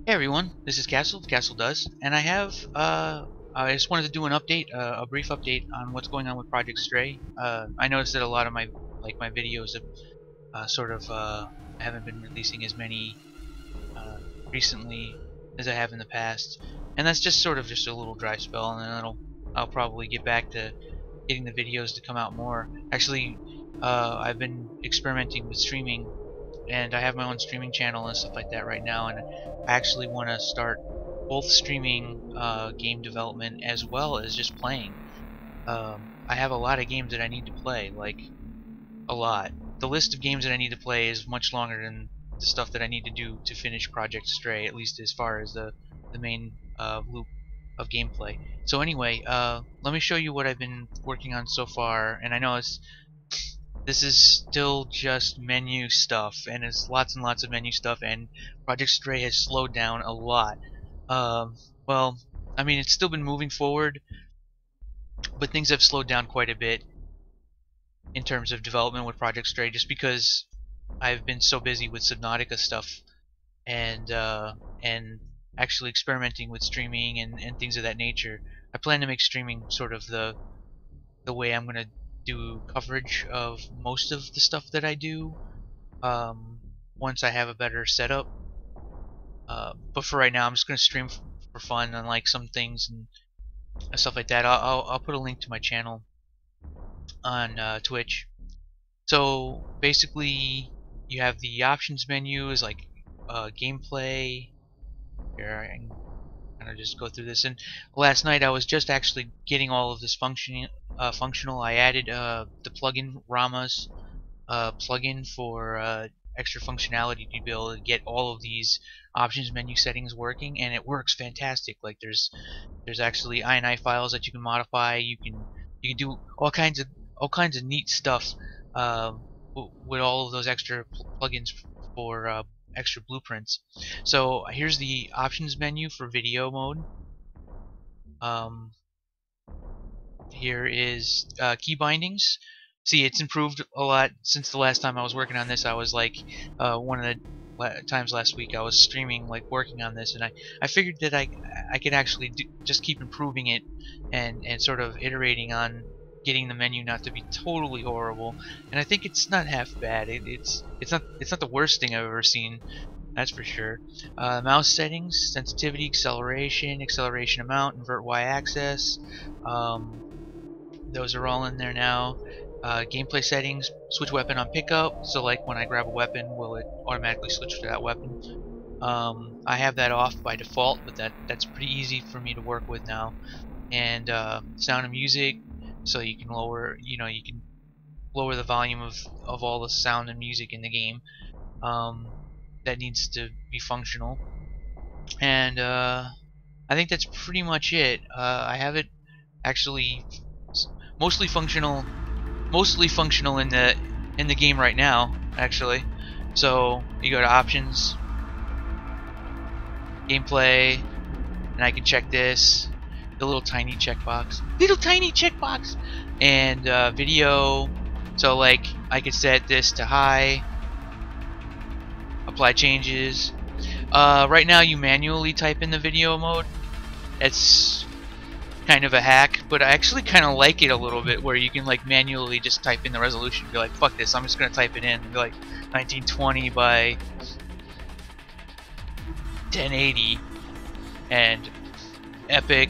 Hey everyone, this is Castle, Castle Does, and I just wanted to do an update, a brief update on what's going on with Project Stray. I noticed that a lot of my videos have I haven't been releasing as many uh, recently as I have in the past, and that's just just a little dry spell, and then I'll probably get back to getting the videos to come out more. Actually, I've been experimenting with streaming, and I have my own streaming channel and stuff like that right now, and I actually want to start both streaming game development as well as just playing. I have a lot of games that I need to play, like a lot. The list of games that I need to play is much longer than the stuff that I need to do to finish Project Stray, at least as far as the main loop of gameplay. So anyway, let me show you what I've been working on so far, and I know this is still just menu stuff, and it's lots and lots of menu stuff, and Project Stray has slowed down a lot. Well, I mean, it's still been moving forward, but things have slowed down quite a bit in terms of development with Project Stray, just because I've been so busy with Subnautica stuff and actually experimenting with streaming and things of that nature. I plan to make streaming sort of the way I'm gonna do coverage of most of the stuff that I do once I have a better setup. But for right now, I'm just gonna stream for fun on like some things and stuff like that. I'll put a link to my channel on Twitch. So basically, you have the options menu is like gameplay. Here I can kind of just go through this. And last night I was just actually getting all of this functional. I added the plugin Rama's plugin for extra functionality to be able to get all of these options menu settings working, and it works fantastic. Like there's actually INI files that you can modify. You can do all kinds of neat stuff with all of those extra plugins for extra blueprints. So here's the options menu for video mode. Um, Here is key bindings. See, it's improved a lot since the last time I was working on this. I was like, one of the times last week I was streaming, like working on this, and I figured that I could actually just keep improving it and sort of iterating on getting the menu not to be totally horrible. And I think it's not half bad. It's not the worst thing I've ever seen. That's for sure. Mouse settings, sensitivity, acceleration amount, invert y-axis. Those are all in there now. Gameplay settings, switch weapon on pickup, so like when I grab a weapon, will it automatically switch to that weapon? I have that off by default, but that's pretty easy for me to work with now. And sound of music, so you can you can lower the volume of all the sound and music in the game. That needs to be functional. And I think that's pretty much it. I have it actually mostly functional in the game right now, actually. So you go to options, gameplay, and I can check this, the little tiny checkbox, and video. So like I could set this to high, apply changes. Right now you manually type in the video mode. It's kind of a hack, but I actually kind of like it a little bit, where you can like manually just type in the resolution and be like, fuck this, I'm just gonna type it in and be like 1920 by 1080 and epic.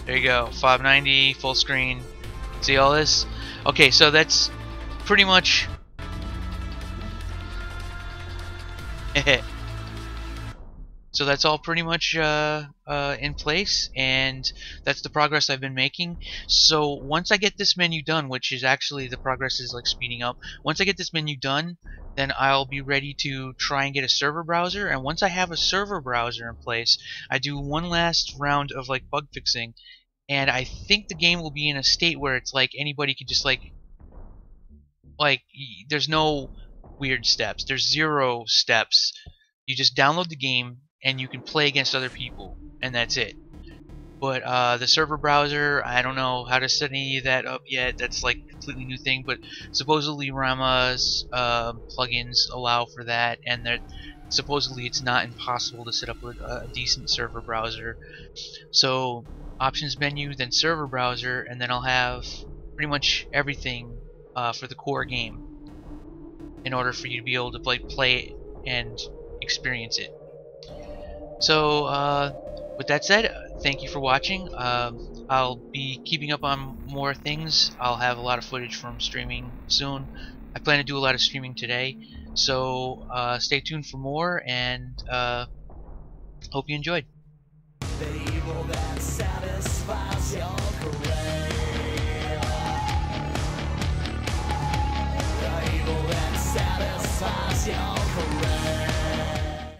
There you go, 590 full screen. See all this? Okay, so that's pretty much so that's all pretty much in place, and that's the progress I've been making. So once I get this menu done, which is actually the progress is like speeding up, once I get this menu done, then I'll be ready to try and get a server browser. And once I have a server browser in place, I do one last round of like bug fixing, and I think the game will be in a state where it's like anybody could just like there's no weird steps. There's 0 steps. You just download the game and you can play against other people, and that's it. But the server browser, I don't know how to set any of that up yet. That's like a completely new thing. But supposedly Rama's plugins allow for that, and that supposedly it's not impossible to set up a decent server browser. So options menu, then server browser, and then I'll have pretty much everything for the core game in order for you to be able to play and experience it. So with that said, thank you for watching. I'll be keeping up on more things. I'll have a lot of footage from streaming soon. I plan to do a lot of streaming today, so stay tuned for more, and hope you enjoyed. The evil that satisfies your The evil that satisfies your